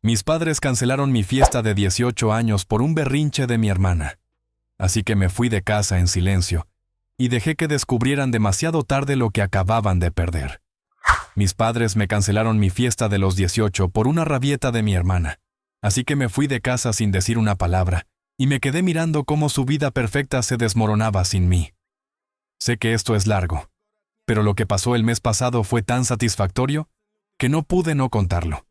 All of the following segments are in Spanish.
Mis padres cancelaron mi fiesta de 18 años por un berrinche de mi hermana. Así que me fui de casa en silencio y dejé que descubrieran demasiado tarde lo que acababan de perder. Mis padres me cancelaron mi fiesta de los 18 por una rabieta de mi hermana. Así que me fui de casa sin decir una palabra y me quedé mirando cómo su vida perfecta se desmoronaba sin mí. Sé que esto es largo, pero lo que pasó el mes pasado fue tan satisfactorio que no pude no contarlo.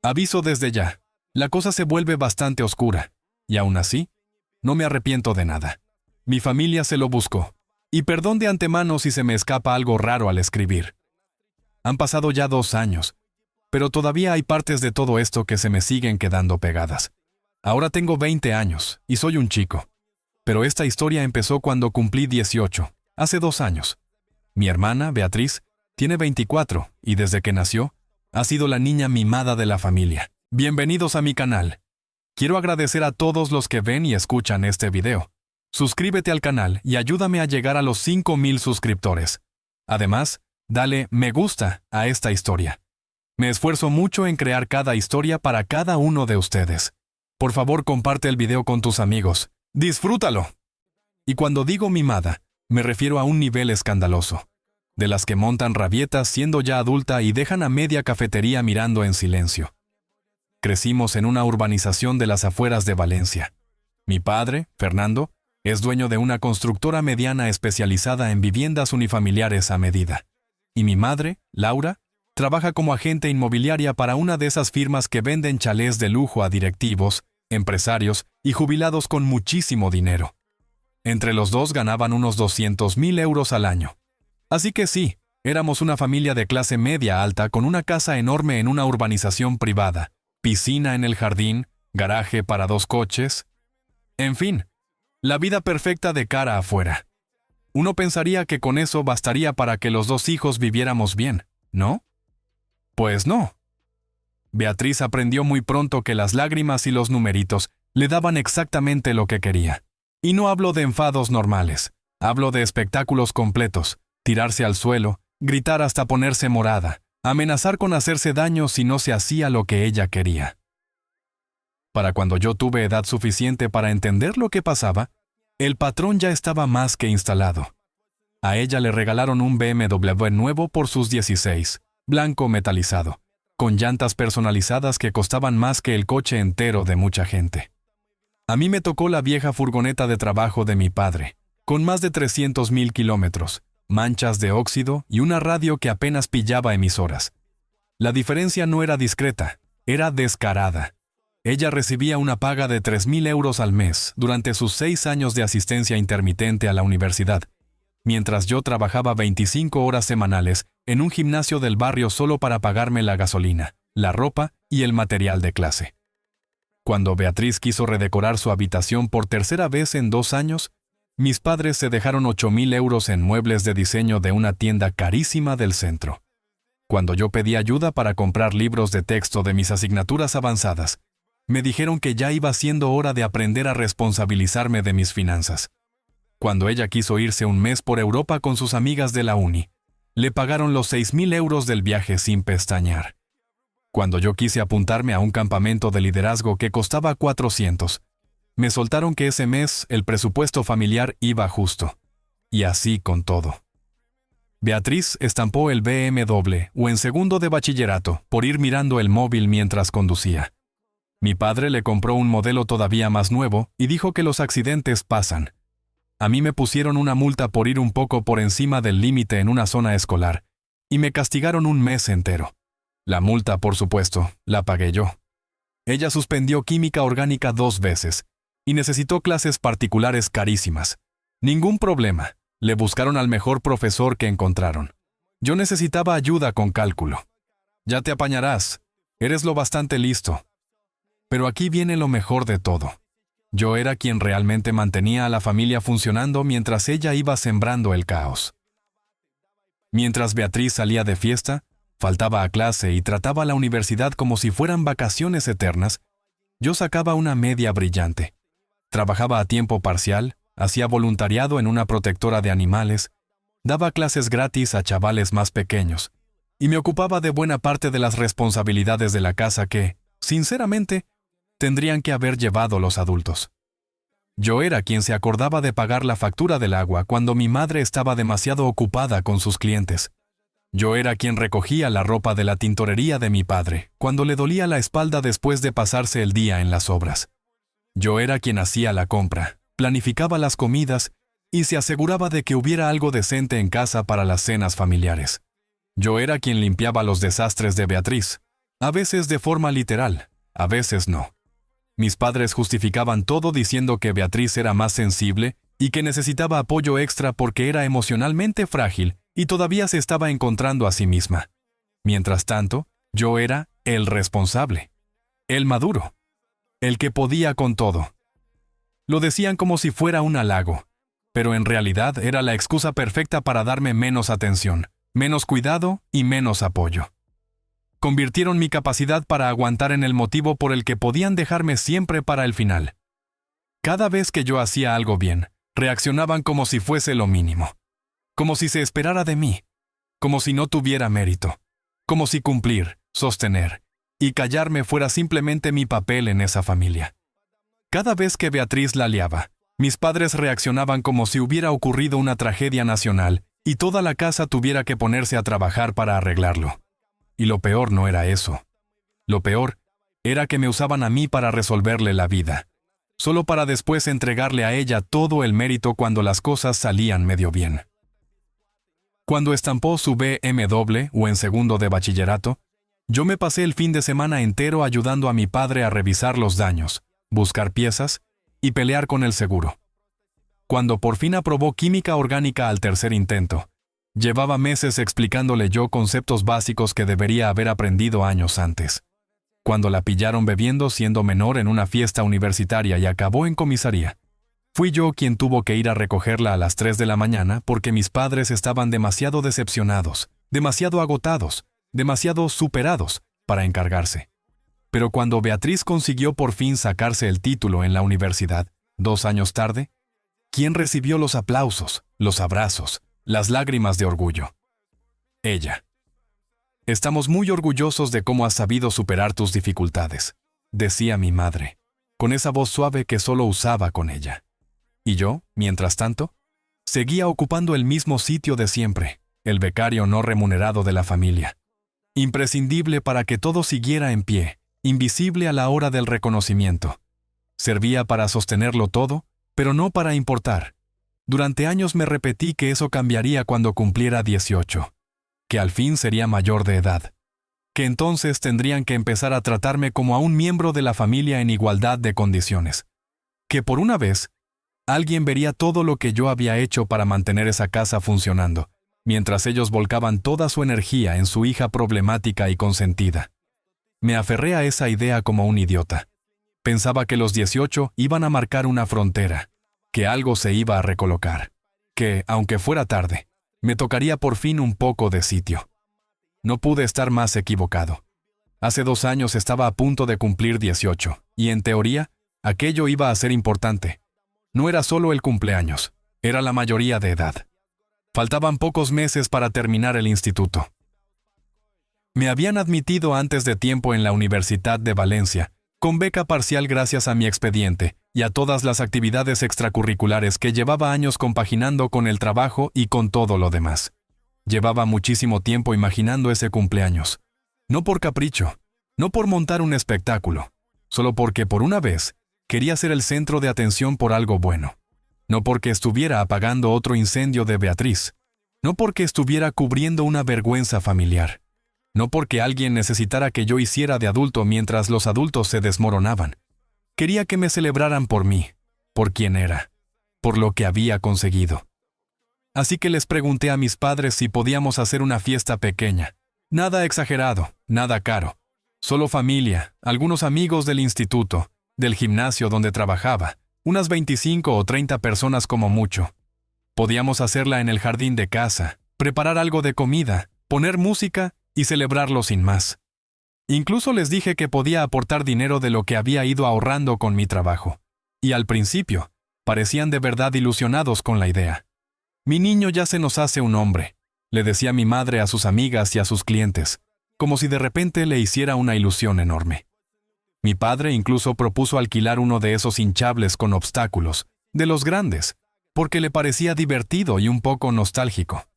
Aviso desde ya, la cosa se vuelve bastante oscura, y aún así, no me arrepiento de nada. Mi familia se lo buscó, y perdón de antemano si se me escapa algo raro al escribir. Han pasado ya 2 años, pero todavía hay partes de todo esto que se me siguen quedando pegadas. Ahora tengo 20 años, y soy un chico. Pero esta historia empezó cuando cumplí 18, hace 2 años. Mi hermana, Beatriz, tiene 24, y desde que nació, ha sido la niña mimada de la familia. Bienvenidos a mi canal. Quiero agradecer a todos los que ven y escuchan este video. Suscríbete al canal y ayúdame a llegar a los 5,000 suscriptores. Además, dale me gusta a esta historia. Me esfuerzo mucho en crear cada historia para cada uno de ustedes. Por favor, comparte el video con tus amigos. ¡Disfrútalo! Y cuando digo mimada, me refiero a un nivel escandaloso. De las que montan rabietas siendo ya adulta y dejan a media cafetería mirando en silencio. Crecimos en una urbanización de las afueras de Valencia. Mi padre, Fernando, es dueño de una constructora mediana especializada en viviendas unifamiliares a medida. Y mi madre, Laura, trabaja como agente inmobiliaria para una de esas firmas que venden chalés de lujo a directivos, empresarios y jubilados con muchísimo dinero. Entre los dos ganaban unos 200,000 euros al año. Así que sí, éramos una familia de clase media alta con una casa enorme en una urbanización privada, piscina en el jardín, garaje para 2 coches. En fin, la vida perfecta de cara afuera. Uno pensaría que con eso bastaría para que los 2 hijos viviéramos bien, ¿no? Pues no. Beatriz aprendió muy pronto que las lágrimas y los numeritos le daban exactamente lo que quería. Y no hablo de enfados normales, hablo de espectáculos completos. Tirarse al suelo, gritar hasta ponerse morada, amenazar con hacerse daño si no se hacía lo que ella quería. Para cuando yo tuve edad suficiente para entender lo que pasaba, el patrón ya estaba más que instalado. A ella le regalaron un BMW nuevo por sus 16, blanco metalizado, con llantas personalizadas que costaban más que el coche entero de mucha gente. A mí me tocó la vieja furgoneta de trabajo de mi padre, con más de 300,000 kilómetros, manchas de óxido y una radio que apenas pillaba emisoras. La diferencia no era discreta, era descarada. Ella recibía una paga de 3,000 euros al mes durante sus 6 años de asistencia intermitente a la universidad, mientras yo trabajaba 25 horas semanales en un gimnasio del barrio solo para pagarme la gasolina, la ropa y el material de clase. Cuando Beatriz quiso redecorar su habitación por tercera vez en 2 años, mis padres se dejaron 8,000 euros en muebles de diseño de una tienda carísima del centro. Cuando yo pedí ayuda para comprar libros de texto de mis asignaturas avanzadas, me dijeron que ya iba siendo hora de aprender a responsabilizarme de mis finanzas. Cuando ella quiso irse un mes por Europa con sus amigas de la uni, le pagaron los 6,000 euros del viaje sin pestañear. Cuando yo quise apuntarme a un campamento de liderazgo que costaba 400, me soltaron que ese mes el presupuesto familiar iba justo. Y así con todo. Beatriz estampó el BMW o en segundo de bachillerato por ir mirando el móvil mientras conducía. Mi padre le compró un modelo todavía más nuevo y dijo que los accidentes pasan. A mí me pusieron una multa por ir un poco por encima del límite en una zona escolar y me castigaron un mes entero. La multa, por supuesto, la pagué yo. Ella suspendió química orgánica 2 veces y necesitó clases particulares carísimas. Ningún problema, le buscaron al mejor profesor que encontraron. Yo necesitaba ayuda con cálculo. Ya te apañarás, eres lo bastante listo. Pero aquí viene lo mejor de todo. Yo era quien realmente mantenía a la familia funcionando mientras ella iba sembrando el caos. Mientras Beatriz salía de fiesta, faltaba a clase y trataba la universidad como si fueran vacaciones eternas, yo sacaba una media brillante. Trabajaba a tiempo parcial, hacía voluntariado en una protectora de animales, daba clases gratis a chavales más pequeños, y me ocupaba de buena parte de las responsabilidades de la casa que, sinceramente, tendrían que haber llevado los adultos. Yo era quien se acordaba de pagar la factura del agua cuando mi madre estaba demasiado ocupada con sus clientes. Yo era quien recogía la ropa de la tintorería de mi padre cuando le dolía la espalda después de pasarse el día en las obras. Yo era quien hacía la compra, planificaba las comidas y se aseguraba de que hubiera algo decente en casa para las cenas familiares. Yo era quien limpiaba los desastres de Beatriz, a veces de forma literal, a veces no. Mis padres justificaban todo diciendo que Beatriz era más sensible y que necesitaba apoyo extra porque era emocionalmente frágil y todavía se estaba encontrando a sí misma. Mientras tanto, yo era el responsable, el maduro, el que podía con todo. Lo decían como si fuera un halago, pero en realidad era la excusa perfecta para darme menos atención, menos cuidado y menos apoyo. Convirtieron mi capacidad para aguantar en el motivo por el que podían dejarme siempre para el final. Cada vez que yo hacía algo bien, reaccionaban como si fuese lo mínimo, como si se esperara de mí, como si no tuviera mérito, como si cumplir, sostener y callarme fuera simplemente mi papel en esa familia. Cada vez que Beatriz la liaba, mis padres reaccionaban como si hubiera ocurrido una tragedia nacional y toda la casa tuviera que ponerse a trabajar para arreglarlo. Y lo peor no era eso. Lo peor era que me usaban a mí para resolverle la vida, solo para después entregarle a ella todo el mérito cuando las cosas salían medio bien. Cuando estampó su BMW o en segundo de bachillerato, yo me pasé el fin de semana entero ayudando a mi padre a revisar los daños, buscar piezas y pelear con el seguro. Cuando por fin aprobó química orgánica al tercer intento, llevaba meses explicándole yo conceptos básicos que debería haber aprendido años antes. Cuando la pillaron bebiendo siendo menor en una fiesta universitaria y acabó en comisaría, fui yo quien tuvo que ir a recogerla a las 3 de la mañana porque mis padres estaban demasiado decepcionados, demasiado agotados, demasiado superados para encargarse. Pero cuando Beatriz consiguió por fin sacarse el título en la universidad, 2 años tarde, ¿quién recibió los aplausos, los abrazos, las lágrimas de orgullo? Ella. Estamos muy orgullosos de cómo has sabido superar tus dificultades, decía mi madre, con esa voz suave que solo usaba con ella. Y yo, mientras tanto, seguía ocupando el mismo sitio de siempre, el becario no remunerado de la familia. Imprescindible para que todo siguiera en pie, invisible a la hora del reconocimiento. Servía para sostenerlo todo, pero no para importar. Durante años me repetí que eso cambiaría cuando cumpliera 18, que al fin sería mayor de edad, que entonces tendrían que empezar a tratarme como a un miembro de la familia en igualdad de condiciones, que por una vez, alguien vería todo lo que yo había hecho para mantener esa casa funcionando, mientras ellos volcaban toda su energía en su hija problemática y consentida. Me aferré a esa idea como un idiota. Pensaba que los 18 iban a marcar una frontera, que algo se iba a recolocar, que, aunque fuera tarde, me tocaría por fin un poco de sitio. No pude estar más equivocado. Hace 2 años estaba a punto de cumplir 18, y en teoría, aquello iba a ser importante. No era solo el cumpleaños, era la mayoría de edad. Faltaban pocos meses para terminar el instituto. Me habían admitido antes de tiempo en la Universidad de Valencia, con beca parcial gracias a mi expediente y a todas las actividades extracurriculares que llevaba años compaginando con el trabajo y con todo lo demás. Llevaba muchísimo tiempo imaginando ese cumpleaños. No por capricho, no por montar un espectáculo, solo porque por una vez quería ser el centro de atención por algo bueno. No porque estuviera apagando otro incendio de Beatriz, no porque estuviera cubriendo una vergüenza familiar. No porque alguien necesitara que yo hiciera de adulto mientras los adultos se desmoronaban. Quería que me celebraran por mí, por quien era, por lo que había conseguido. Así que les pregunté a mis padres si podíamos hacer una fiesta pequeña. Nada exagerado, nada caro. Solo familia, algunos amigos del instituto, del gimnasio donde trabajaba, unas 25 o 30 personas como mucho. Podíamos hacerla en el jardín de casa, preparar algo de comida, poner música y celebrarlo sin más. Incluso les dije que podía aportar dinero de lo que había ido ahorrando con mi trabajo. Y al principio, parecían de verdad ilusionados con la idea. Mi niño ya se nos hace un hombre, le decía mi madre a sus amigas y a sus clientes, como si de repente le hiciera una ilusión enorme. Mi padre incluso propuso alquilar uno de esos hinchables con obstáculos, de los grandes, porque le parecía divertido y un poco nostálgico.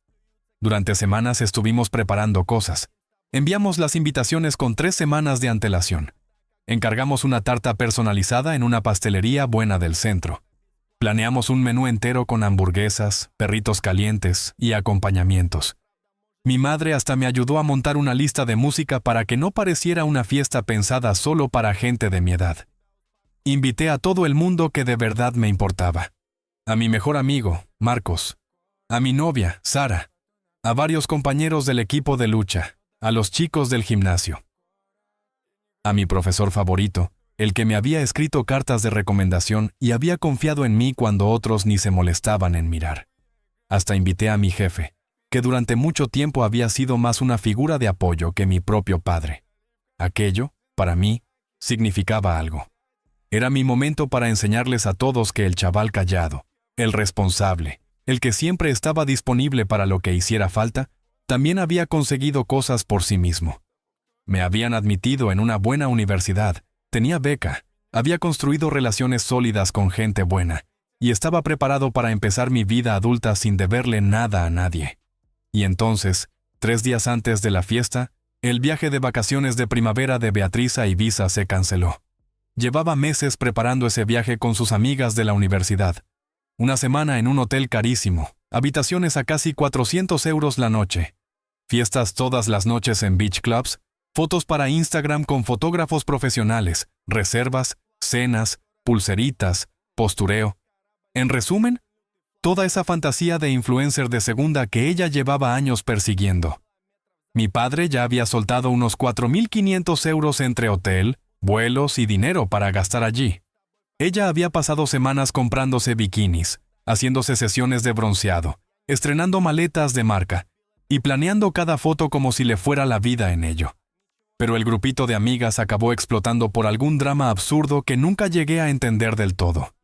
Durante semanas estuvimos preparando cosas. Enviamos las invitaciones con 3 semanas de antelación. Encargamos una tarta personalizada en una pastelería buena del centro. Planeamos un menú entero con hamburguesas, perritos calientes y acompañamientos. Mi madre hasta me ayudó a montar una lista de música para que no pareciera una fiesta pensada solo para gente de mi edad. Invité a todo el mundo que de verdad me importaba. A mi mejor amigo, Marcos. A mi novia, Sara. A varios compañeros del equipo de lucha. A los chicos del gimnasio. A mi profesor favorito, el que me había escrito cartas de recomendación y había confiado en mí cuando otros ni se molestaban en mirar. Hasta invité a mi jefe, que durante mucho tiempo había sido más una figura de apoyo que mi propio padre. Aquello, para mí, significaba algo. Era mi momento para enseñarles a todos que el chaval callado, el responsable, el que siempre estaba disponible para lo que hiciera falta, también había conseguido cosas por sí mismo. Me habían admitido en una buena universidad, tenía beca, había construido relaciones sólidas con gente buena, y estaba preparado para empezar mi vida adulta sin deberle nada a nadie. Y entonces, 3 días antes de la fiesta, el viaje de vacaciones de primavera de Beatriz a Ibiza se canceló. Llevaba meses preparando ese viaje con sus amigas de la universidad. Una semana en un hotel carísimo, habitaciones a casi 400 € la noche. Fiestas todas las noches en beach clubs, fotos para Instagram con fotógrafos profesionales, reservas, cenas, pulseritas, postureo. En resumen, toda esa fantasía de influencer de segunda que ella llevaba años persiguiendo. Mi padre ya había soltado unos 4.500 € entre hotel, vuelos y dinero para gastar allí. Ella había pasado semanas comprándose bikinis, haciéndose sesiones de bronceado, estrenando maletas de marca y planeando cada foto como si le fuera la vida en ello. Pero el grupito de amigas acabó explotando por algún drama absurdo que nunca llegué a entender del todo.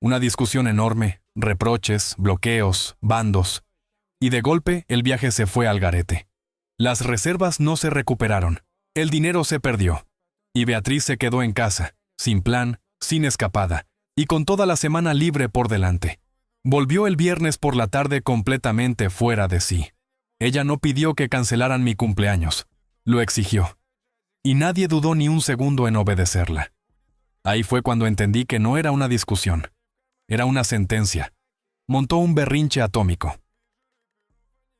Una discusión enorme, reproches, bloqueos, bandos. Y de golpe el viaje se fue al garete. Las reservas no se recuperaron, el dinero se perdió. Y Beatriz se quedó en casa, sin plan, sin escapada, y con toda la semana libre por delante. Volvió el viernes por la tarde completamente fuera de sí. Ella no pidió que cancelaran mi cumpleaños, lo exigió. Y nadie dudó ni un segundo en obedecerla. Ahí fue cuando entendí que no era una discusión, era una sentencia. Montó un berrinche atómico.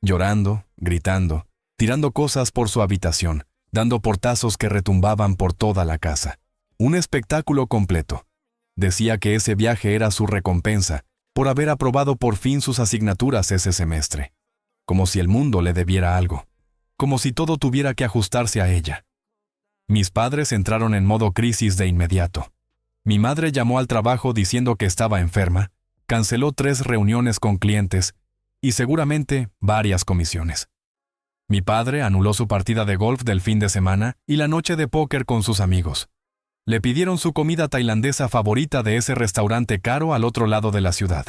Llorando, gritando, tirando cosas por su habitación, dando portazos que retumbaban por toda la casa. Un espectáculo completo. Decía que ese viaje era su recompensa por haber aprobado por fin sus asignaturas ese semestre. Como si el mundo le debiera algo. Como si todo tuviera que ajustarse a ella. Mis padres entraron en modo crisis de inmediato. Mi madre llamó al trabajo diciendo que estaba enferma, canceló 3 reuniones con clientes y seguramente varias comisiones. Mi padre anuló su partida de golf del fin de semana y la noche de póker con sus amigos. Le pidieron su comida tailandesa favorita de ese restaurante caro al otro lado de la ciudad.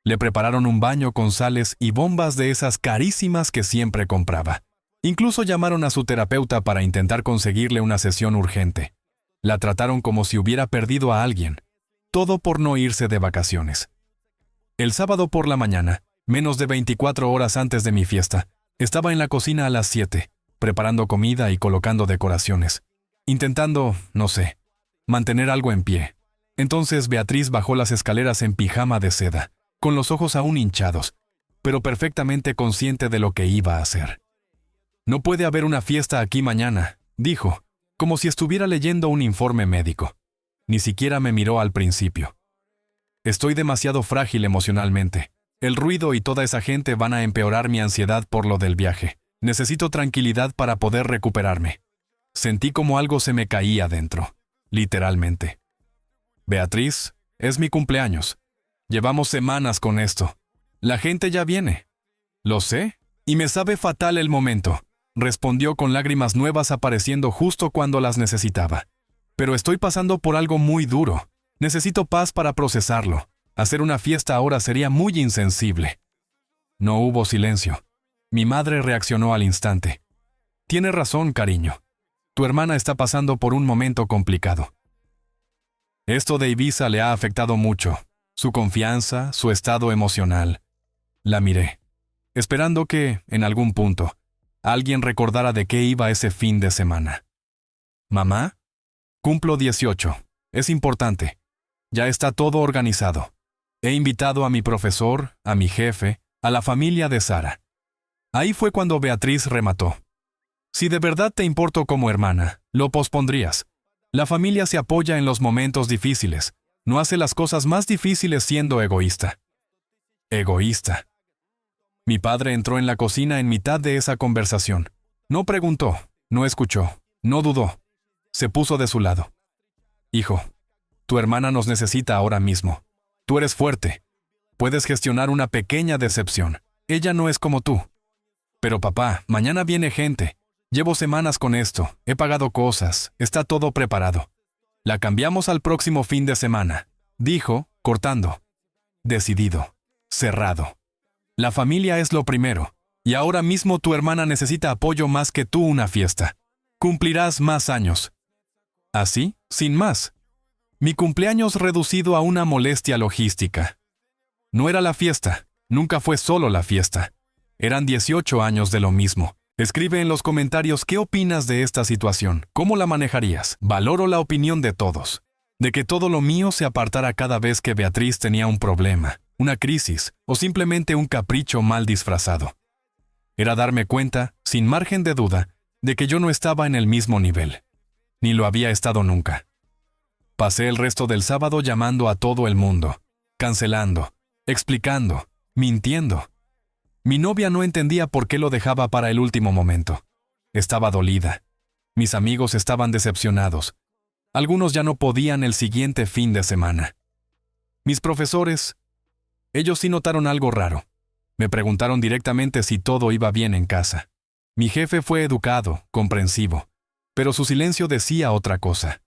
Le prepararon un baño con sales y bombas de esas carísimas que siempre compraba. Incluso llamaron a su terapeuta para intentar conseguirle una sesión urgente. La trataron como si hubiera perdido a alguien. Todo por no irse de vacaciones. El sábado por la mañana, menos de 24 horas antes de mi fiesta, estaba en la cocina a las 7, preparando comida y colocando decoraciones. Intentando, no sé, mantener algo en pie. Entonces Beatriz bajó las escaleras en pijama de seda, con los ojos aún hinchados, pero perfectamente consciente de lo que iba a hacer. «No puede haber una fiesta aquí mañana», dijo, como si estuviera leyendo un informe médico. Ni siquiera me miró al principio. «Estoy demasiado frágil emocionalmente. El ruido y toda esa gente van a empeorar mi ansiedad por lo del viaje. Necesito tranquilidad para poder recuperarme». Sentí como algo se me caía dentro, literalmente. «Beatriz, es mi cumpleaños. Llevamos semanas con esto. La gente ya viene». «Lo sé, y me sabe fatal el momento», respondió con lágrimas nuevas apareciendo justo cuando las necesitaba. «Pero estoy pasando por algo muy duro. Necesito paz para procesarlo. Hacer una fiesta ahora sería muy insensible». No hubo silencio. Mi madre reaccionó al instante. «Tiene razón, cariño. tu hermana está pasando por un momento complicado. Esto de Ibiza le ha afectado mucho, su confianza, su estado emocional. La miré, esperando que, en algún punto, alguien recordara de qué iba ese fin de semana. ¿Mamá? Cumplo 18. Es importante. Ya está todo organizado. He invitado a mi profesor, a mi jefe, a la familia de Sara. Ahí fue cuando Beatriz remató. Si de verdad te importo como hermana, lo pospondrías. La familia se apoya en los momentos difíciles. No hace las cosas más difíciles siendo egoísta. Egoísta. Mi padre entró en la cocina en mitad de esa conversación. No preguntó, no escuchó, no dudó. Se puso de su lado. Hijo, tu hermana nos necesita ahora mismo. Tú eres fuerte. Puedes gestionar una pequeña decepción. Ella no es como tú. Pero papá, mañana viene gente. Llevo semanas con esto. He pagado cosas. Está todo preparado. La cambiamos al próximo fin de semana, dijo, cortando. Decidido. Cerrado. La familia es lo primero. Y ahora mismo tu hermana necesita apoyo más que tú una fiesta. Cumplirás más años. Así, sin más. Mi cumpleaños reducido a una molestia logística. No era la fiesta. Nunca fue solo la fiesta. Eran 18 años de lo mismo. Escribe en los comentarios qué opinas de esta situación, cómo la manejarías. Valoro la opinión de todos. De que todo lo mío se apartara cada vez que Beatriz tenía un problema, una crisis o simplemente un capricho mal disfrazado. Era darme cuenta, sin margen de duda, de que yo no estaba en el mismo nivel. Ni lo había estado nunca. Pasé el resto del sábado llamando a todo el mundo, cancelando, explicando, mintiendo. Mi novia no entendía por qué lo dejaba para el último momento. Estaba dolida. Mis amigos estaban decepcionados. Algunos ya no podían el siguiente fin de semana. Mis profesores, ellos sí notaron algo raro. Me preguntaron directamente si todo iba bien en casa. Mi jefe fue educado, comprensivo, pero su silencio decía otra cosa.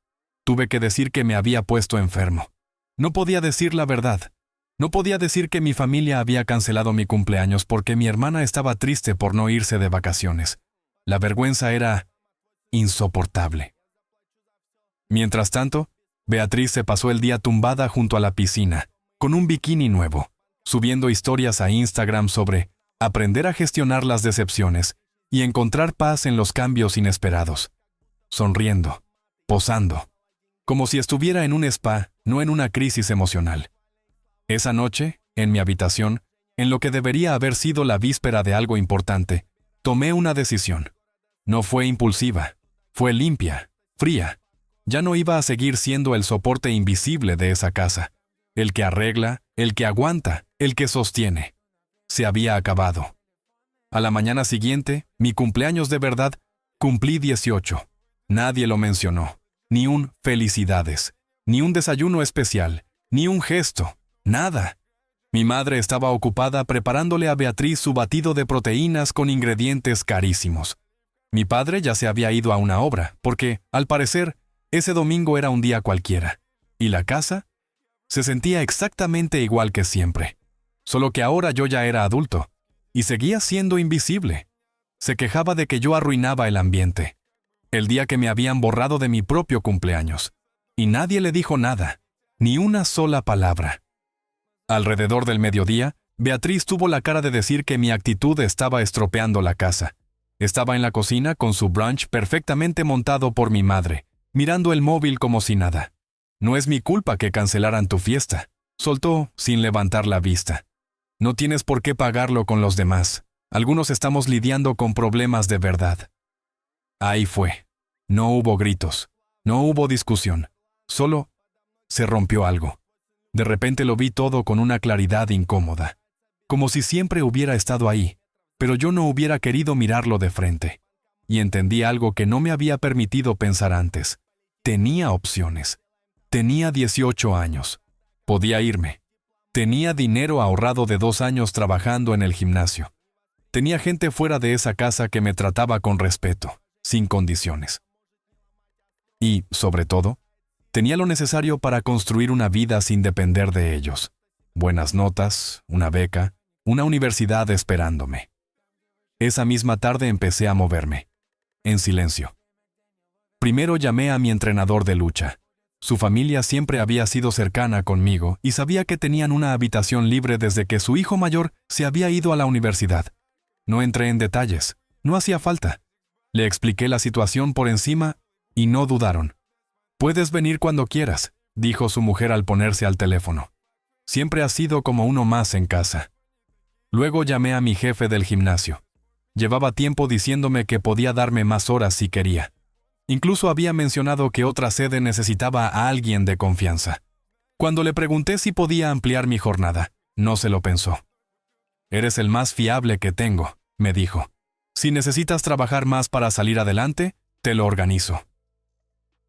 Tuve que decir que me había puesto enfermo. No podía decir la verdad. No podía decir que mi familia había cancelado mi cumpleaños porque mi hermana estaba triste por no irse de vacaciones. La vergüenza era insoportable. Mientras tanto, Beatriz se pasó el día tumbada junto a la piscina, con un bikini nuevo, subiendo historias a Instagram sobre aprender a gestionar las decepciones y encontrar paz en los cambios inesperados. Sonriendo, posando, como si estuviera en un spa, no en una crisis emocional. Esa noche, en mi habitación, en lo que debería haber sido la víspera de algo importante, tomé una decisión. No fue impulsiva, fue limpia, fría. Ya no iba a seguir siendo el soporte invisible de esa casa, el que arregla, el que aguanta, el que sostiene. Se había acabado. A la mañana siguiente, mi cumpleaños de verdad, cumplí 18. Nadie lo mencionó, ni un felicidades, ni un desayuno especial, ni un gesto. Nada. Mi madre estaba ocupada preparándole a Beatriz su batido de proteínas con ingredientes carísimos. Mi padre ya se había ido a una obra, porque, al parecer, ese domingo era un día cualquiera. ¿Y la casa? Se sentía exactamente igual que siempre. Solo que ahora yo ya era adulto. Y seguía siendo invisible. Se quejaba de que yo arruinaba el ambiente. El día que me habían borrado de mi propio cumpleaños. Y nadie le dijo nada. Ni una sola palabra. Alrededor del mediodía, Beatriz tuvo la cara de decir que mi actitud estaba estropeando la casa. Estaba en la cocina con su brunch perfectamente montado por mi madre, mirando el móvil como si nada. No es mi culpa que cancelaran tu fiesta, soltó sin levantar la vista. No tienes por qué pagarlo con los demás. Algunos estamos lidiando con problemas de verdad. Ahí fue. No hubo gritos, no hubo discusión. Solo se rompió algo. De repente lo vi todo con una claridad incómoda, como si siempre hubiera estado ahí, pero yo no hubiera querido mirarlo de frente. Y entendí algo que no me había permitido pensar antes. Tenía opciones. Tenía 18 años. Podía irme. Tenía dinero ahorrado de 2 años trabajando en el gimnasio. Tenía gente fuera de esa casa que me trataba con respeto, sin condiciones. Y, sobre todo, tenía lo necesario para construir una vida sin depender de ellos. Buenas notas, una beca, una universidad esperándome. Esa misma tarde empecé a moverme, en silencio. Primero llamé a mi entrenador de lucha. Su familia siempre había sido cercana conmigo y sabía que tenían una habitación libre desde que su hijo mayor se había ido a la universidad. No entré en detalles, no hacía falta. Le expliqué la situación por encima y no dudaron. «Puedes venir cuando quieras», dijo su mujer al ponerse al teléfono. «Siempre has sido como uno más en casa». Luego llamé a mi jefe del gimnasio. Llevaba tiempo diciéndome que podía darme más horas si quería. Incluso había mencionado que otra sede necesitaba a alguien de confianza. Cuando le pregunté si podía ampliar mi jornada, no se lo pensó. «Eres el más fiable que tengo», me dijo. «Si necesitas trabajar más para salir adelante, te lo organizo».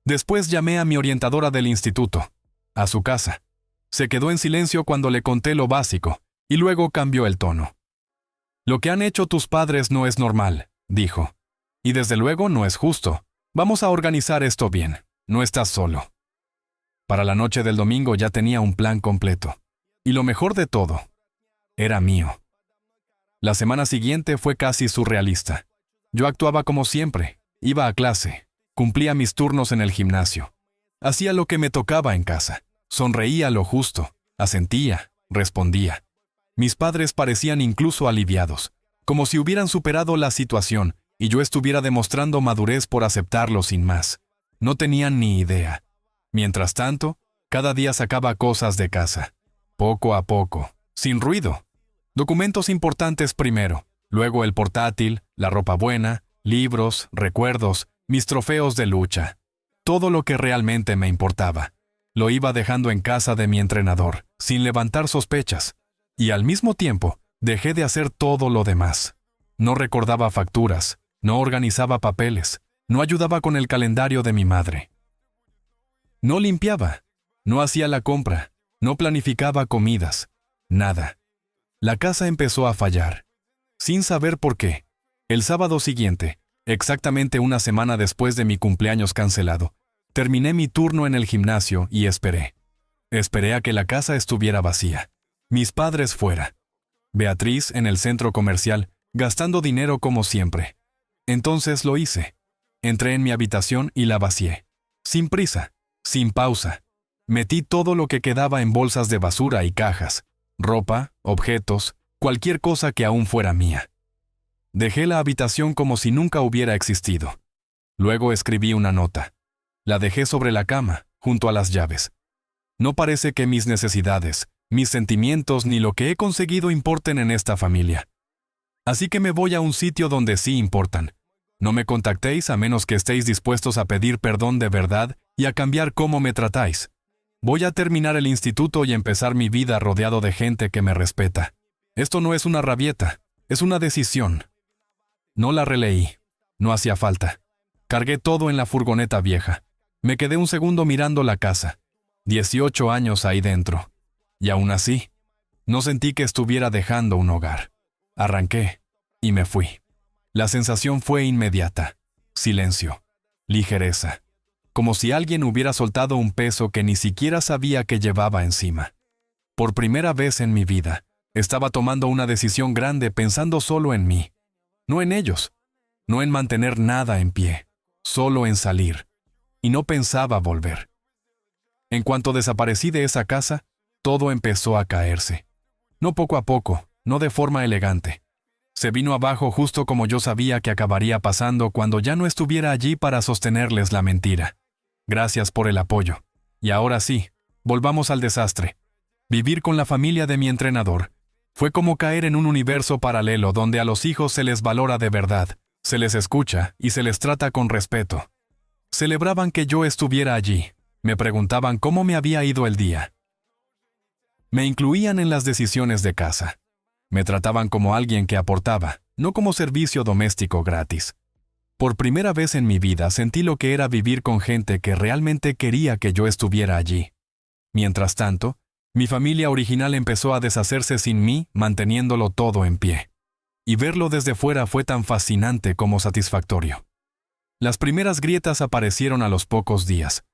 Después llamé a mi orientadora del instituto, a su casa. Se quedó en silencio cuando le conté lo básico, y luego cambió el tono. «Lo que han hecho tus padres no es normal», dijo. «Y desde luego no es justo. Vamos a organizar esto bien. No estás solo». Para la noche del domingo ya tenía un plan completo. Y lo mejor de todo, era mío. La semana siguiente fue casi surrealista. Yo actuaba como siempre, iba a clase, cumplía mis turnos en el gimnasio. Hacía lo que me tocaba en casa, sonreía lo justo, asentía, respondía. Mis padres parecían incluso aliviados, como si hubieran superado la situación y yo estuviera demostrando madurez por aceptarlo sin más. No tenían ni idea. Mientras tanto, cada día sacaba cosas de casa, poco a poco, sin ruido. Documentos importantes primero, luego el portátil, la ropa buena, libros, recuerdos, mis trofeos de lucha. Todo lo que realmente me importaba. Lo iba dejando en casa de mi entrenador, sin levantar sospechas. Y al mismo tiempo, dejé de hacer todo lo demás. No recordaba facturas, no organizaba papeles, no ayudaba con el calendario de mi madre. No limpiaba, no hacía la compra, no planificaba comidas, nada. La casa empezó a fallar. Sin saber por qué, el sábado siguiente, exactamente una semana después de mi cumpleaños cancelado, terminé mi turno en el gimnasio y esperé. Esperé a que la casa estuviera vacía. Mis padres fuera. Beatriz en el centro comercial, gastando dinero como siempre. Entonces lo hice. Entré en mi habitación y la vacié. Sin prisa, sin pausa. Metí todo lo que quedaba en bolsas de basura y cajas. Ropa, objetos, cualquier cosa que aún fuera mía. Dejé la habitación como si nunca hubiera existido. Luego escribí una nota. La dejé sobre la cama, junto a las llaves. No parece que mis necesidades, mis sentimientos ni lo que he conseguido importen en esta familia. Así que me voy a un sitio donde sí importan. No me contactéis a menos que estéis dispuestos a pedir perdón de verdad y a cambiar cómo me tratáis. Voy a terminar el instituto y empezar mi vida rodeado de gente que me respeta. Esto no es una rabieta, es una decisión. No la releí. No hacía falta. Cargué todo en la furgoneta vieja. Me quedé un segundo mirando la casa. 18 años ahí dentro. Y aún así, no sentí que estuviera dejando un hogar. Arranqué y me fui. La sensación fue inmediata. Silencio. Ligereza. Como si alguien hubiera soltado un peso que ni siquiera sabía que llevaba encima. Por primera vez en mi vida, estaba tomando una decisión grande pensando solo en mí. No en ellos. No en mantener nada en pie. Solo en salir. Y no pensaba volver. En cuanto desaparecí de esa casa, todo empezó a caerse. No poco a poco, no de forma elegante. Se vino abajo justo como yo sabía que acabaría pasando cuando ya no estuviera allí para sostenerles la mentira. Gracias por el apoyo. Y ahora sí, volvamos al desastre. Vivir con la familia de mi entrenador fue como caer en un universo paralelo donde a los hijos se les valora de verdad, se les escucha y se les trata con respeto. Celebraban que yo estuviera allí. Me preguntaban cómo me había ido el día. Me incluían en las decisiones de casa. Me trataban como alguien que aportaba, no como servicio doméstico gratis. Por primera vez en mi vida sentí lo que era vivir con gente que realmente quería que yo estuviera allí. Mientras tanto, mi familia original empezó a deshacerse sin mí, manteniéndolo todo en pie. Y verlo desde fuera fue tan fascinante como satisfactorio. Las primeras grietas aparecieron a los pocos días.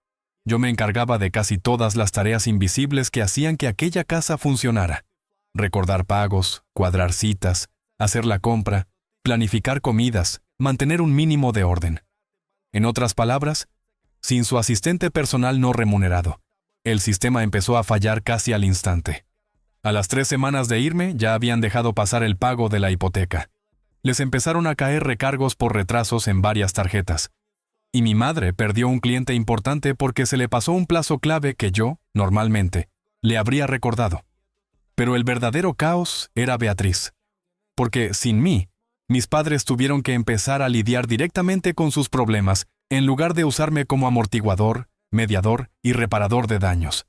Yo me encargaba de casi todas las tareas invisibles que hacían que aquella casa funcionara. Recordar pagos, cuadrar citas, hacer la compra, planificar comidas, mantener un mínimo de orden. En otras palabras, sin su asistente personal no remunerado, el sistema empezó a fallar casi al instante. A las 3 semanas de irme ya habían dejado pasar el pago de la hipoteca. Les empezaron a caer recargos por retrasos en varias tarjetas. Y mi madre perdió un cliente importante porque se le pasó un plazo clave que yo, normalmente, le habría recordado. Pero el verdadero caos era Beatriz. Porque, sin mí, mis padres tuvieron que empezar a lidiar directamente con sus problemas en lugar de usarme como amortiguador, mediador y reparador de daños.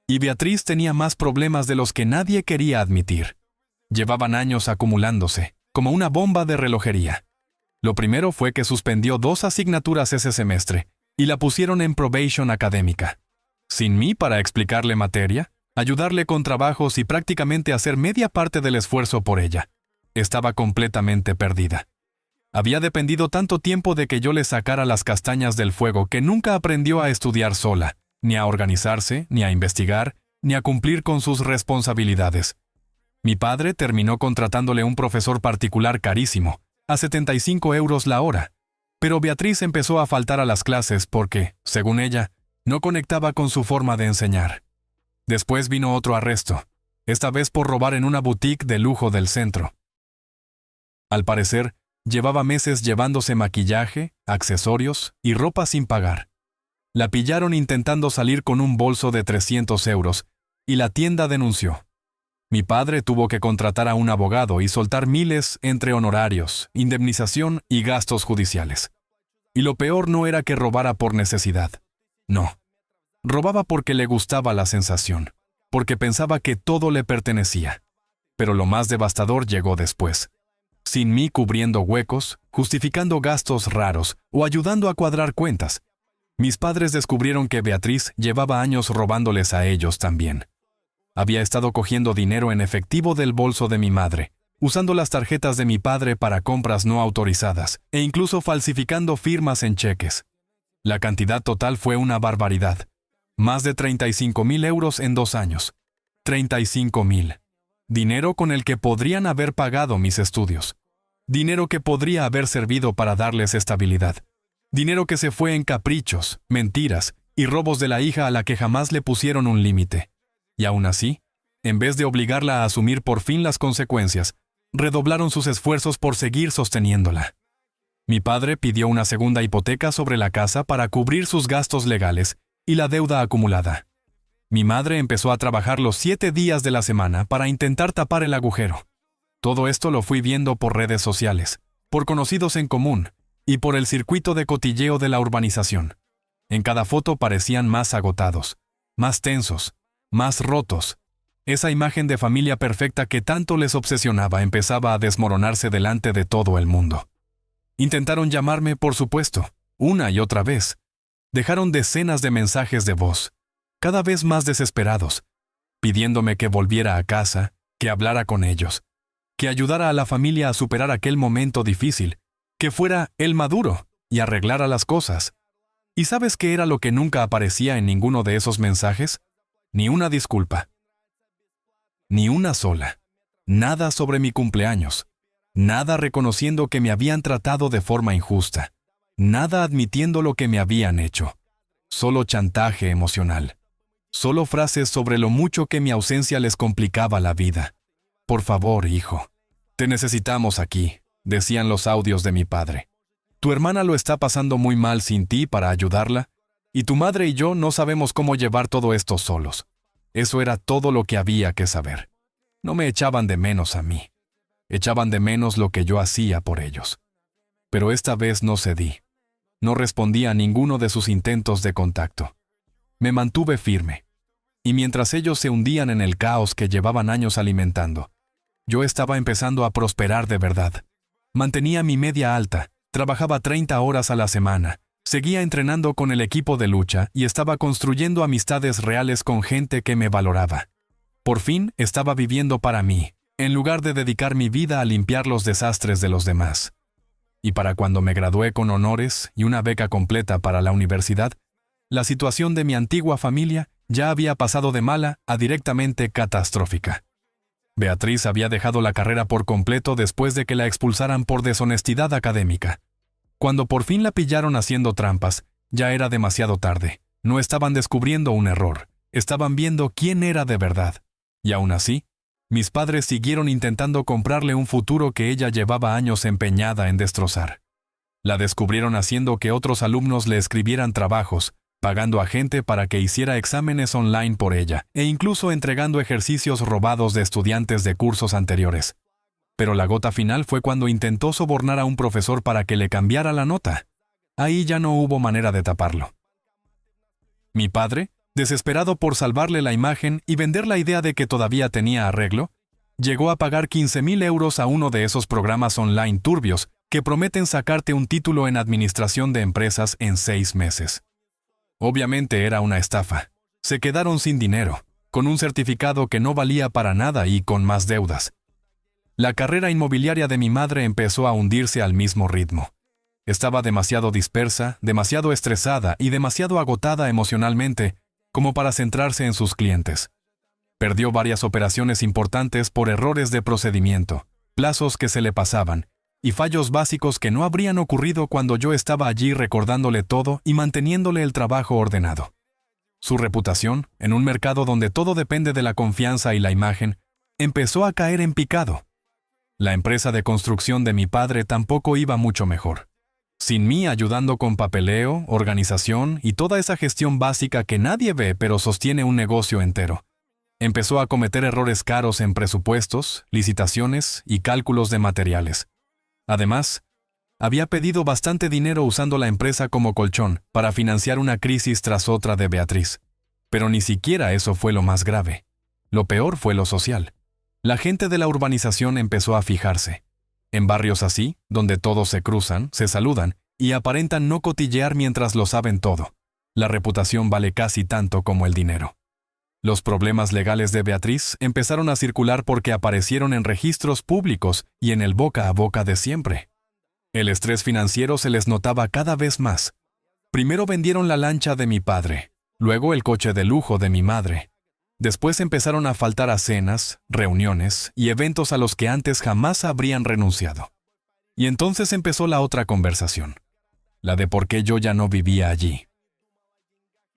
Y Beatriz tenía más problemas de los que nadie quería admitir. Llevaban años acumulándose, como una bomba de relojería. Lo primero fue que suspendió 2 asignaturas ese semestre y la pusieron en probation académica. Sin mí para explicarle materia, ayudarle con trabajos y prácticamente hacer media parte del esfuerzo por ella. Estaba completamente perdida. Había dependido tanto tiempo de que yo le sacara las castañas del fuego que nunca aprendió a estudiar sola, ni a organizarse, ni a investigar, ni a cumplir con sus responsabilidades. Mi padre terminó contratándole un profesor particular carísimo, a 75 euros la hora, pero Beatriz empezó a faltar a las clases porque, según ella, no conectaba con su forma de enseñar. Después vino otro arresto, esta vez por robar en una boutique de lujo del centro. Al parecer, llevaba meses llevándose maquillaje, accesorios y ropa sin pagar. La pillaron intentando salir con un bolso de 300 euros y la tienda denunció. Mi padre tuvo que contratar a un abogado y soltar miles entre honorarios, indemnización y gastos judiciales. Y lo peor no era que robara por necesidad. No. Robaba porque le gustaba la sensación, porque pensaba que todo le pertenecía. Pero lo más devastador llegó después. Sin mí cubriendo huecos, justificando gastos raros o ayudando a cuadrar cuentas, mis padres descubrieron que Beatriz llevaba años robándoles a ellos también. Había estado cogiendo dinero en efectivo del bolso de mi madre, usando las tarjetas de mi padre para compras no autorizadas e incluso falsificando firmas en cheques. La cantidad total fue una barbaridad. Más de 35.000 euros en 2 años. 35.000. Dinero con el que podrían haber pagado mis estudios. Dinero que podría haber servido para darles estabilidad. Dinero que se fue en caprichos, mentiras y robos de la hija a la que jamás le pusieron un límite. Y aún así, en vez de obligarla a asumir por fin las consecuencias, redoblaron sus esfuerzos por seguir sosteniéndola. Mi padre pidió una segunda hipoteca sobre la casa para cubrir sus gastos legales y la deuda acumulada. Mi madre empezó a trabajar los 7 días de la semana para intentar tapar el agujero. Todo esto lo fui viendo por redes sociales, por conocidos en común y por el circuito de cotilleo de la urbanización. En cada foto parecían más agotados, más tensos, más rotos. Esa imagen de familia perfecta que tanto les obsesionaba empezaba a desmoronarse delante de todo el mundo. Intentaron llamarme, por supuesto, una y otra vez. Dejaron decenas de mensajes de voz, cada vez más desesperados, pidiéndome que volviera a casa, que hablara con ellos, que ayudara a la familia a superar aquel momento difícil, que fuera el maduro y arreglara las cosas. ¿Y sabes qué era lo que nunca aparecía en ninguno de esos mensajes? Ni una disculpa. Ni una sola. Nada sobre mi cumpleaños. Nada reconociendo que me habían tratado de forma injusta. Nada admitiendo lo que me habían hecho. Solo chantaje emocional. Solo frases sobre lo mucho que mi ausencia les complicaba la vida. Por favor, hijo. Te necesitamos aquí, decían los audios de mi padre. Tu hermana lo está pasando muy mal sin ti para ayudarla, y tu madre y yo no sabemos cómo llevar todo esto solos. Eso era todo lo que había que saber. No me echaban de menos a mí. Echaban de menos lo que yo hacía por ellos. Pero esta vez no cedí. No respondí a ninguno de sus intentos de contacto. Me mantuve firme. Y mientras ellos se hundían en el caos que llevaban años alimentando, yo estaba empezando a prosperar de verdad. Mantenía mi media alta, trabajaba 30 horas a la semana, seguía entrenando con el equipo de lucha y estaba construyendo amistades reales con gente que me valoraba. Por fin estaba viviendo para mí, en lugar de dedicar mi vida a limpiar los desastres de los demás. Y para cuando me gradué con honores y una beca completa para la universidad, la situación de mi antigua familia ya había pasado de mala a directamente catastrófica. Beatriz había dejado la carrera por completo después de que la expulsaran por deshonestidad académica. Cuando por fin la pillaron haciendo trampas, ya era demasiado tarde. No estaban descubriendo un error, estaban viendo quién era de verdad. Y aún así, mis padres siguieron intentando comprarle un futuro que ella llevaba años empeñada en destrozar. La descubrieron haciendo que otros alumnos le escribieran trabajos, pagando a gente para que hiciera exámenes online por ella, e incluso entregando ejercicios robados de estudiantes de cursos anteriores. Pero la gota final fue cuando intentó sobornar a un profesor para que le cambiara la nota. Ahí ya no hubo manera de taparlo. Mi padre, desesperado por salvarle la imagen y vender la idea de que todavía tenía arreglo, llegó a pagar 15,000 euros a uno de esos programas online turbios que prometen sacarte un título en administración de empresas en 6 meses. Obviamente era una estafa. Se quedaron sin dinero, con un certificado que no valía para nada y con más deudas. La carrera inmobiliaria de mi madre empezó a hundirse al mismo ritmo. Estaba demasiado dispersa, demasiado estresada y demasiado agotada emocionalmente como para centrarse en sus clientes. Perdió varias operaciones importantes por errores de procedimiento, plazos que se le pasaban y fallos básicos que no habrían ocurrido cuando yo estaba allí recordándole todo y manteniéndole el trabajo ordenado. Su reputación, en un mercado donde todo depende de la confianza y la imagen, empezó a caer en picado. La empresa de construcción de mi padre tampoco iba mucho mejor. Sin mí ayudando con papeleo, organización y toda esa gestión básica que nadie ve pero sostiene un negocio entero. Empezó a cometer errores caros en presupuestos, licitaciones y cálculos de materiales. Además, había pedido bastante dinero usando la empresa como colchón para financiar una crisis tras otra de Beatriz. Pero ni siquiera eso fue lo más grave. Lo peor fue lo social. La gente de la urbanización empezó a fijarse. En barrios así, donde todos se cruzan, se saludan y aparentan no cotillear mientras lo saben todo, la reputación vale casi tanto como el dinero. Los problemas legales de Beatriz empezaron a circular porque aparecieron en registros públicos y en el boca a boca de siempre. El estrés financiero se les notaba cada vez más. Primero vendieron la lancha de mi padre, luego el coche de lujo de mi madre. Después empezaron a faltar a cenas, reuniones y eventos a los que antes jamás habrían renunciado. Y entonces empezó la otra conversación, la de por qué yo ya no vivía allí.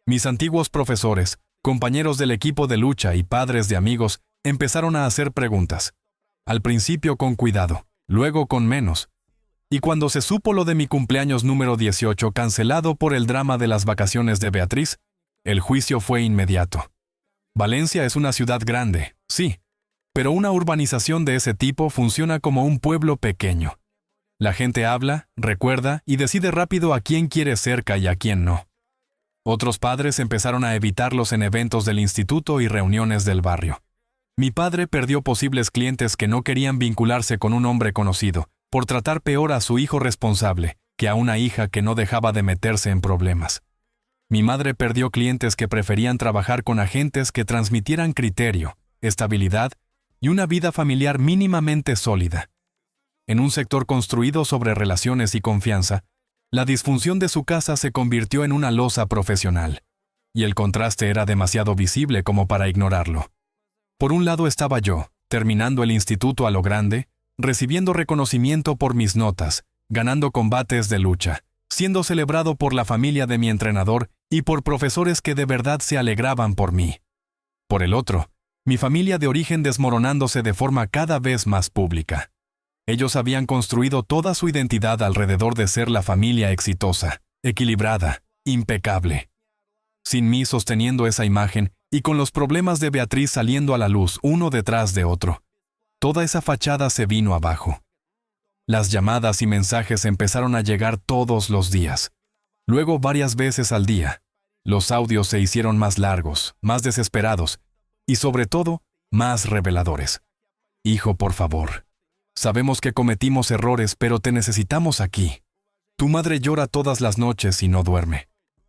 Mis antiguos profesores, compañeros del equipo de lucha y padres de amigos empezaron a hacer preguntas. Al principio con cuidado, luego con menos. Y cuando se supo lo de mi cumpleaños número 18 cancelado por el drama de las vacaciones de Beatriz, el juicio fue inmediato. Valencia es una ciudad grande, sí, pero una urbanización de ese tipo funciona como un pueblo pequeño. La gente habla, recuerda y decide rápido a quién quiere cerca y a quién no. Otros padres empezaron a evitarlos en eventos del instituto y reuniones del barrio. Mi padre perdió posibles clientes que no querían vincularse con un hombre conocido, por tratar peor a su hijo responsable que a una hija que no dejaba de meterse en problemas. Mi madre perdió clientes que preferían trabajar con agentes que transmitieran criterio, estabilidad y una vida familiar mínimamente sólida. En un sector construido sobre relaciones y confianza, la disfunción de su casa se convirtió en una losa profesional, y el contraste era demasiado visible como para ignorarlo. Por un lado estaba yo, terminando el instituto a lo grande, recibiendo reconocimiento por mis notas, ganando combates de lucha, siendo celebrado por la familia de mi entrenador y por profesores que de verdad se alegraban por mí. Por el otro, mi familia de origen desmoronándose de forma cada vez más pública. Ellos habían construido toda su identidad alrededor de ser la familia exitosa, equilibrada, impecable. Sin mí sosteniendo esa imagen y con los problemas de Beatriz saliendo a la luz uno detrás de otro, toda esa fachada se vino abajo. Las llamadas y mensajes empezaron a llegar todos los días. Luego varias veces al día. Los audios se hicieron más largos, más desesperados y sobre todo, más reveladores. Hijo, por favor. Sabemos que cometimos errores, pero te necesitamos aquí. Tu madre llora todas las noches y no duerme.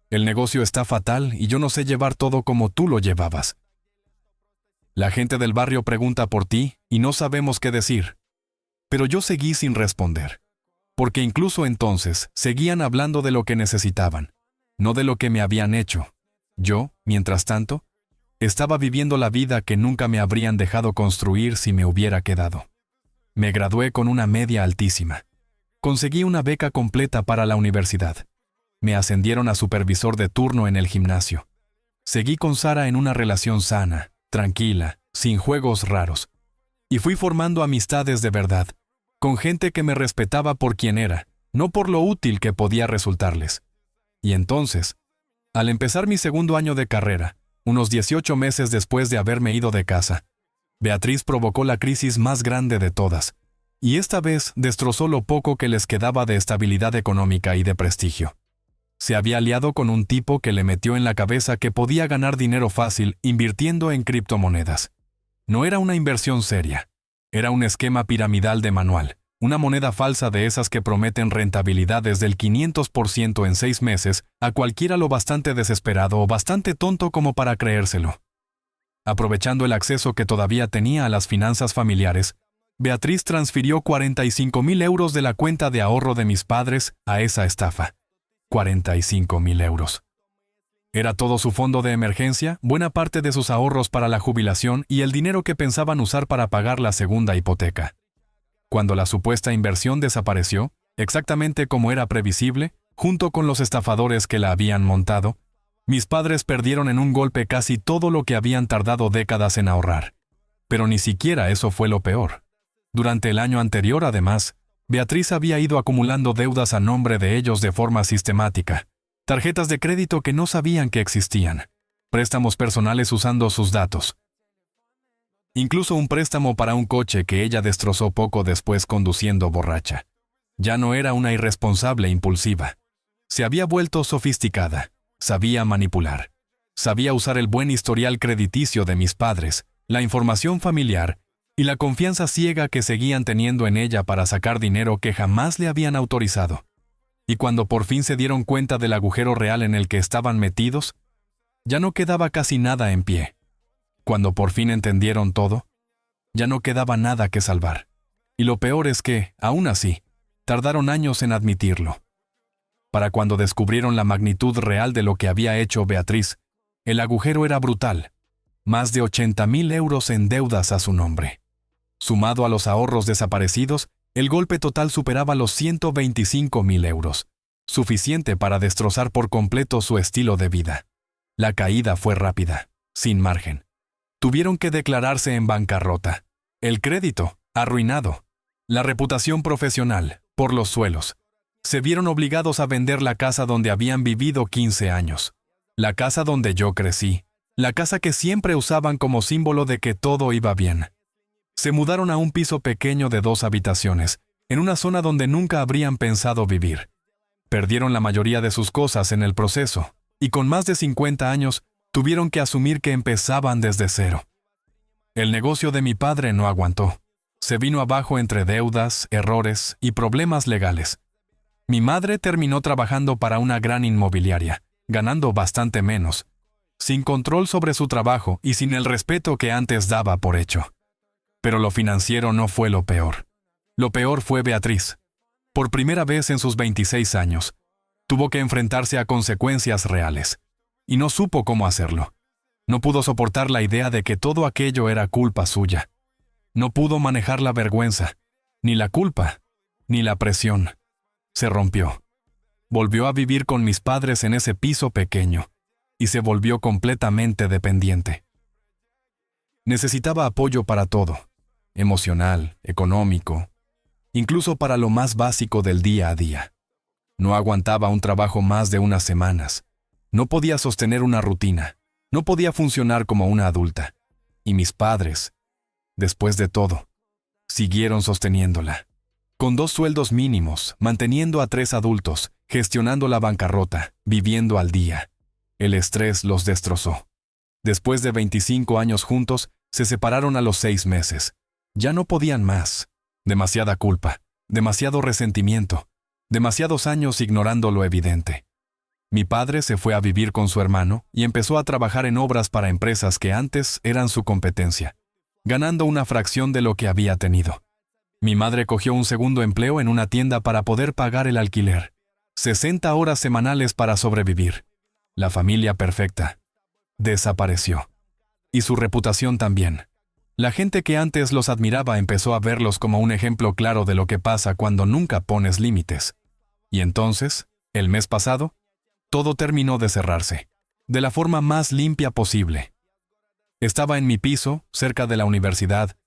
El negocio está fatal y yo no sé llevar todo como tú lo llevabas. La gente del barrio pregunta por ti y no sabemos qué decir. Pero yo seguí sin responder. Porque incluso entonces seguían hablando de lo que necesitaban, no de lo que me habían hecho. Yo, mientras tanto, estaba viviendo la vida que nunca me habrían dejado construir si me hubiera quedado. Me gradué con una media altísima. Conseguí una beca completa para la universidad. Me ascendieron a supervisor de turno en el gimnasio. Seguí con Sara en una relación sana, tranquila, sin juegos raros. Y fui formando amistades de verdad, con gente que me respetaba por quien era, no por lo útil que podía resultarles. Y entonces, al empezar mi segundo año de carrera, unos 18 meses después de haberme ido de casa, Beatriz provocó la crisis más grande de todas, y esta vez destrozó lo poco que les quedaba de estabilidad económica y de prestigio. Se había aliado con un tipo que le metió en la cabeza que podía ganar dinero fácil invirtiendo en criptomonedas. No era una inversión seria, era un esquema piramidal de manual, una moneda falsa de esas que prometen rentabilidades del 500% en 6 meses a cualquiera lo bastante desesperado o bastante tonto como para creérselo. Aprovechando el acceso que todavía tenía a las finanzas familiares, Beatriz transfirió 45,000 euros de la cuenta de ahorro de mis padres a esa estafa. 45,000 euros. Era todo su fondo de emergencia, buena parte de sus ahorros para la jubilación y el dinero que pensaban usar para pagar la segunda hipoteca. Cuando la supuesta inversión desapareció, exactamente como era previsible, junto con los estafadores que la habían montado, mis padres perdieron en un golpe casi todo lo que habían tardado décadas en ahorrar. Pero ni siquiera eso fue lo peor. Durante el año anterior, además, Beatriz había ido acumulando deudas a nombre de ellos de forma sistemática, tarjetas de crédito que no sabían que existían, préstamos personales usando sus datos. Incluso un préstamo para un coche que ella destrozó poco después conduciendo borracha. Ya no era una irresponsable impulsiva. Se había vuelto sofisticada, sabía manipular, sabía usar el buen historial crediticio de mis padres, la información familiar y la confianza ciega que seguían teniendo en ella para sacar dinero que jamás le habían autorizado. Y cuando por fin se dieron cuenta del agujero real en el que estaban metidos, ya no quedaba casi nada en pie. Cuando por fin entendieron todo, ya no quedaba nada que salvar. Y lo peor es que, aún así, tardaron años en admitirlo. Para cuando descubrieron la magnitud real de lo que había hecho Beatriz, el agujero era brutal. Más de 80,000 euros en deudas a su nombre. Sumado a los ahorros desaparecidos, el golpe total superaba los 125,000 euros, suficiente para destrozar por completo su estilo de vida. La caída fue rápida, sin margen. Tuvieron que declararse en bancarrota. El crédito, arruinado. La reputación profesional, por los suelos. Se vieron obligados a vender la casa donde habían vivido 15 años. La casa donde yo crecí. La casa que siempre usaban como símbolo de que todo iba bien. Se mudaron a un piso pequeño de 2 habitaciones, en una zona donde nunca habrían pensado vivir. Perdieron la mayoría de sus cosas en el proceso, y con más de 50 años, tuvieron que asumir que empezaban desde cero. El negocio de mi padre no aguantó. Se vino abajo entre deudas, errores y problemas legales. Mi madre terminó trabajando para una gran inmobiliaria, ganando bastante menos, sin control sobre su trabajo y sin el respeto que antes daba por hecho. Pero lo financiero no fue lo peor. Lo peor fue Beatriz. Por primera vez en sus 26 años, tuvo que enfrentarse a consecuencias reales. Y no supo cómo hacerlo. No pudo soportar la idea de que todo aquello era culpa suya. No pudo manejar la vergüenza, ni la culpa, ni la presión. Se rompió. Volvió a vivir con mis padres en ese piso pequeño, y se volvió completamente dependiente. Necesitaba apoyo para todo. Emocional, económico, incluso para lo más básico del día a día. No aguantaba un trabajo más de unas semanas. No podía sostener una rutina. No podía funcionar como una adulta. Y mis padres, después de todo, siguieron sosteniéndola. Con 2 sueldos mínimos, manteniendo a 3 adultos, gestionando la bancarrota, viviendo al día. El estrés los destrozó. Después de 25 años juntos, se separaron a los 6 meses. Ya no podían más. Demasiada culpa, demasiado resentimiento, demasiados años ignorando lo evidente. Mi padre se fue a vivir con su hermano y empezó a trabajar en obras para empresas que antes eran su competencia, ganando una fracción de lo que había tenido. Mi madre cogió un segundo empleo en una tienda para poder pagar el alquiler. 60 horas semanales para sobrevivir. La familia perfecta desapareció. Y su reputación también. La gente que antes los admiraba empezó a verlos como un ejemplo claro de lo que pasa cuando nunca pones límites. Y entonces, el mes pasado, todo terminó de cerrarse, de la forma más limpia posible. Estaba en mi piso, cerca de la universidad,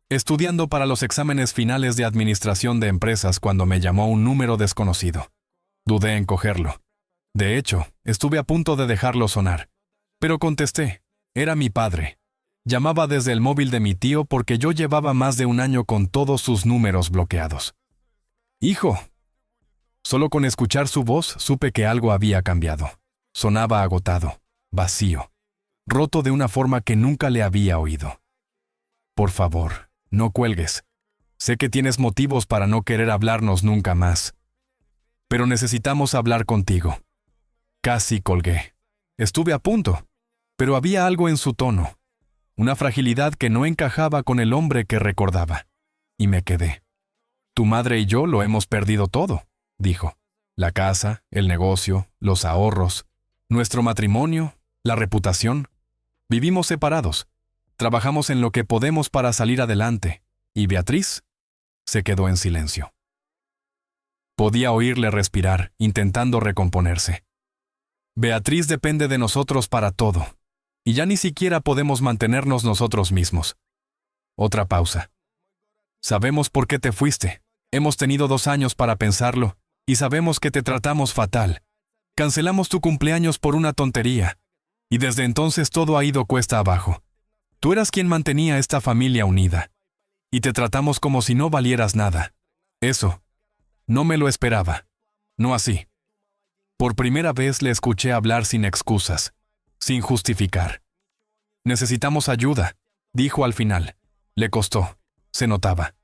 estudiando para los exámenes finales de administración de empresas cuando me llamó un número desconocido. Dudé en cogerlo. De hecho, estuve a punto de dejarlo sonar. Pero contesté. Era mi padre. Llamaba desde el móvil de mi tío porque yo llevaba más de un año con todos sus números bloqueados. «Hijo». Solo con escuchar su voz supe que algo había cambiado. Sonaba agotado, vacío, roto de una forma que nunca le había oído. «Por favor, no cuelgues. Sé que tienes motivos para no querer hablarnos nunca más. Pero necesitamos hablar contigo». Casi colgué. Estuve a punto, pero había algo en su tono, una fragilidad que no encajaba con el hombre que recordaba. Y me quedé. «Tu madre y yo lo hemos perdido todo», dijo. «La casa, el negocio, los ahorros, nuestro matrimonio, la reputación. Vivimos separados. Trabajamos en lo que podemos para salir adelante. ¿Y Beatriz?». Se quedó en silencio. Podía oírle respirar, intentando recomponerse. «Beatriz depende de nosotros para todo. Y ya ni siquiera podemos mantenernos nosotros mismos». Otra pausa. «Sabemos por qué te fuiste. Hemos tenido 2 años para pensarlo, y sabemos que te tratamos fatal. Cancelamos tu cumpleaños por una tontería, y desde entonces todo ha ido cuesta abajo. Tú eras quien mantenía esta familia unida, y te tratamos como si no valieras nada. Eso, no me lo esperaba. No así». Por primera vez le escuché hablar sin excusas, sin justificar. «Necesitamos ayuda», dijo al final. Le costó, se notaba.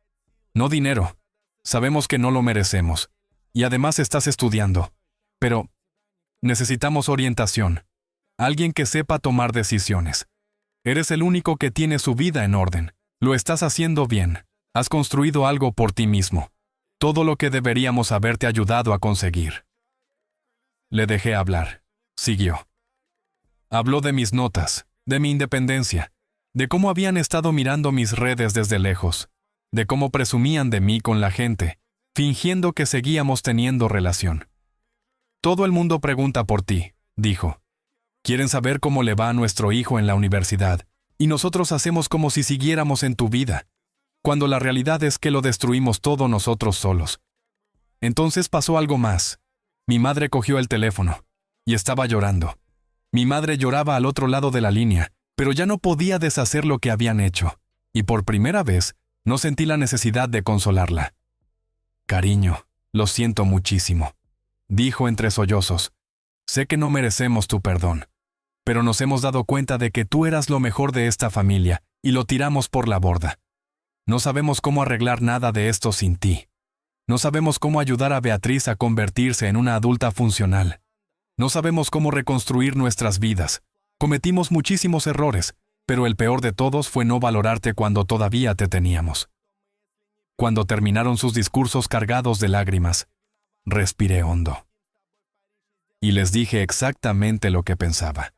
«No dinero. Sabemos que no lo merecemos. Y además estás estudiando. Pero necesitamos orientación. Alguien que sepa tomar decisiones. Eres el único que tiene su vida en orden. Lo estás haciendo bien. Has construido algo por ti mismo. Todo lo que deberíamos haberte ayudado a conseguir». Le dejé hablar. Siguió. Habló de mis notas, de mi independencia, de cómo habían estado mirando mis redes desde lejos, de cómo presumían de mí con la gente, fingiendo que seguíamos teniendo relación. «Todo el mundo pregunta por ti», dijo. «Quieren saber cómo le va a nuestro hijo en la universidad, y nosotros hacemos como si siguiéramos en tu vida, cuando la realidad es que lo destruimos todo nosotros solos». Entonces pasó algo más. Mi madre cogió el teléfono, y estaba llorando. Mi madre lloraba al otro lado de la línea, pero ya no podía deshacer lo que habían hecho, y por primera vez no sentí la necesidad de consolarla. «Cariño, lo siento muchísimo», dijo entre sollozos. «Sé que no merecemos tu perdón, pero nos hemos dado cuenta de que tú eras lo mejor de esta familia, y lo tiramos por la borda. No sabemos cómo arreglar nada de esto sin ti. No sabemos cómo ayudar a Beatriz a convertirse en una adulta funcional. No sabemos cómo reconstruir nuestras vidas. Cometimos muchísimos errores, pero el peor de todos fue no valorarte cuando todavía te teníamos». Cuando terminaron sus discursos cargados de lágrimas, respiré hondo. Y les dije exactamente lo que pensaba,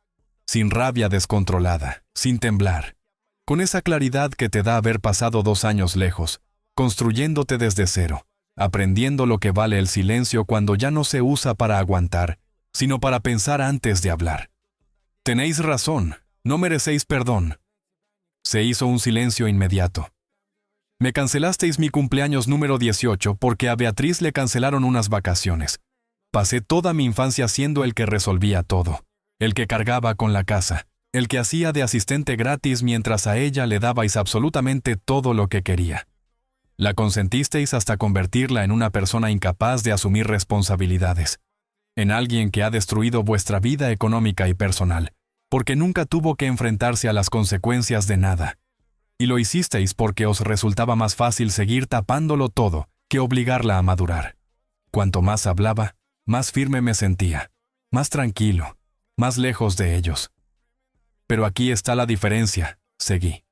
sin rabia descontrolada, sin temblar, con esa claridad que te da haber pasado 2 años lejos, construyéndote desde cero, aprendiendo lo que vale el silencio cuando ya no se usa para aguantar, sino para pensar antes de hablar. «Tenéis razón, no merecéis perdón». Se hizo un silencio inmediato. «Me cancelasteis mi cumpleaños número 18 porque a Beatriz le cancelaron unas vacaciones. Pasé toda mi infancia siendo el que resolvía todo, el que cargaba con la casa, el que hacía de asistente gratis mientras a ella le dabais absolutamente todo lo que quería. La consentisteis hasta convertirla en una persona incapaz de asumir responsabilidades, en alguien que ha destruido vuestra vida económica y personal, porque nunca tuvo que enfrentarse a las consecuencias de nada. Y lo hicisteis porque os resultaba más fácil seguir tapándolo todo que obligarla a madurar. Cuanto más hablaba, más firme me sentía, más tranquilo, más lejos de ellos. Pero aquí está la diferencia», seguí.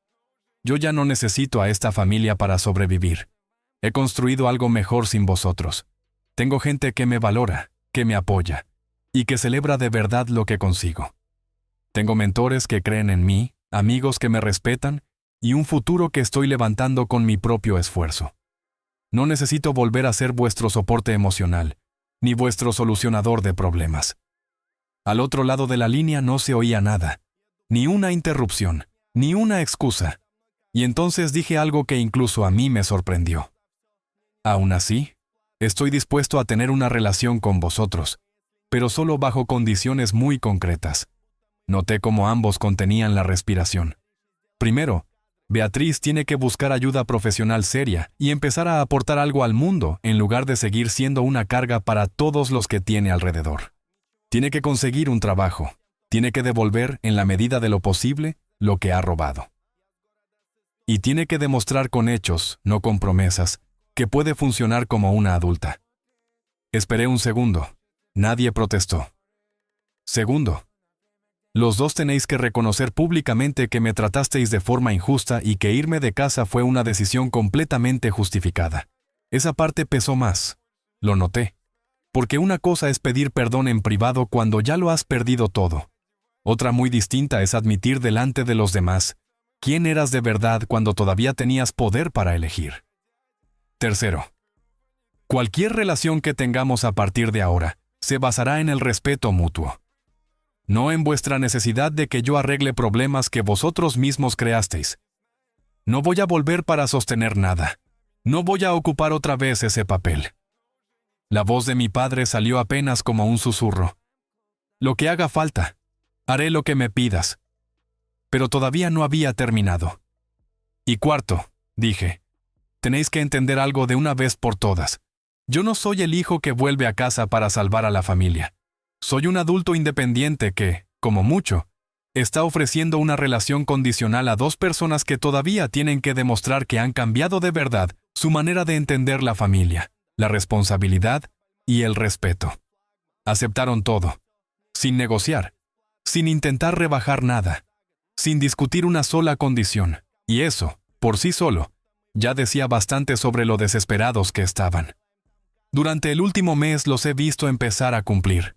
«Yo ya no necesito a esta familia para sobrevivir. He construido algo mejor sin vosotros. Tengo gente que me valora, que me apoya, y que celebra de verdad lo que consigo. Tengo mentores que creen en mí, amigos que me respetan, y un futuro que estoy levantando con mi propio esfuerzo. No necesito volver a ser vuestro soporte emocional, ni vuestro solucionador de problemas. Al otro lado de la línea no se oía nada, ni una interrupción, ni una excusa. Y entonces dije algo que incluso a mí me sorprendió. Aún así, estoy dispuesto a tener una relación con vosotros, pero solo bajo condiciones muy concretas. Noté cómo ambos contenían la respiración. Primero, Beatriz tiene que buscar ayuda profesional seria y empezar a aportar algo al mundo en lugar de seguir siendo una carga para todos los que tiene alrededor. Tiene que conseguir un trabajo. Tiene que devolver, en la medida de lo posible, lo que ha robado. Y tiene que demostrar con hechos, no con promesas, que puede funcionar como una adulta. Esperé un segundo. Nadie protestó. Segundo, los dos tenéis que reconocer públicamente que me tratasteis de forma injusta y que irme de casa fue una decisión completamente justificada. Esa parte pesó más. Lo noté. Porque una cosa es pedir perdón en privado cuando ya lo has perdido todo. Otra muy distinta es admitir delante de los demás quién eras de verdad cuando todavía tenías poder para elegir. Tercero, cualquier relación que tengamos a partir de ahora se basará en el respeto mutuo. No en vuestra necesidad de que yo arregle problemas que vosotros mismos creasteis. No voy a volver para sostener nada. No voy a ocupar otra vez ese papel. La voz de mi padre salió apenas como un susurro. Lo que haga falta. Haré lo que me pidas. Pero todavía no había terminado. Y cuarto, dije, tenéis que entender algo de una vez por todas. Yo no soy el hijo que vuelve a casa para salvar a la familia. Soy un adulto independiente que, como mucho, está ofreciendo una relación condicional a dos personas que todavía tienen que demostrar que han cambiado de verdad su manera de entender la familia, la responsabilidad y el respeto. Aceptaron todo, sin negociar, sin intentar rebajar nada, sin discutir una sola condición, y eso, por sí solo, ya decía bastante sobre lo desesperados que estaban. Durante el último mes los he visto empezar a cumplir.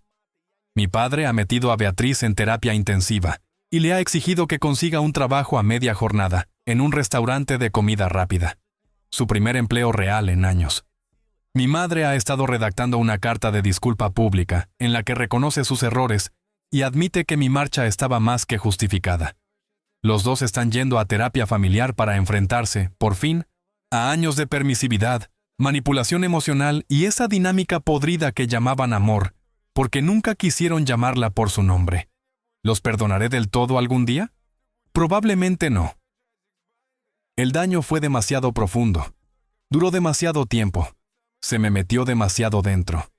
Mi padre ha metido a Beatriz en terapia intensiva y le ha exigido que consiga un trabajo a media jornada en un restaurante de comida rápida. Su primer empleo real en años. Mi madre ha estado redactando una carta de disculpa pública en la que reconoce sus errores y admite que mi marcha estaba más que justificada. Los dos están yendo a terapia familiar para enfrentarse, por fin, a años de permisividad, manipulación emocional y esa dinámica podrida que llamaban amor, porque nunca quisieron llamarla por su nombre. ¿Los perdonaré del todo algún día? Probablemente no. El daño fue demasiado profundo. Duró demasiado tiempo. Se me metió demasiado dentro.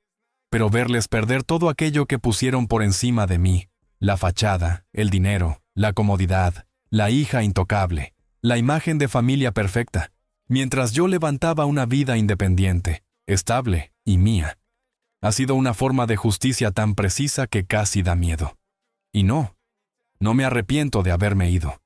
Pero verles perder todo aquello que pusieron por encima de mí, la fachada, el dinero, la comodidad, la hija intocable, la imagen de familia perfecta, mientras yo levantaba una vida independiente, estable y mía. Ha sido una forma de justicia tan precisa que casi da miedo. Y no me arrepiento de haberme ido.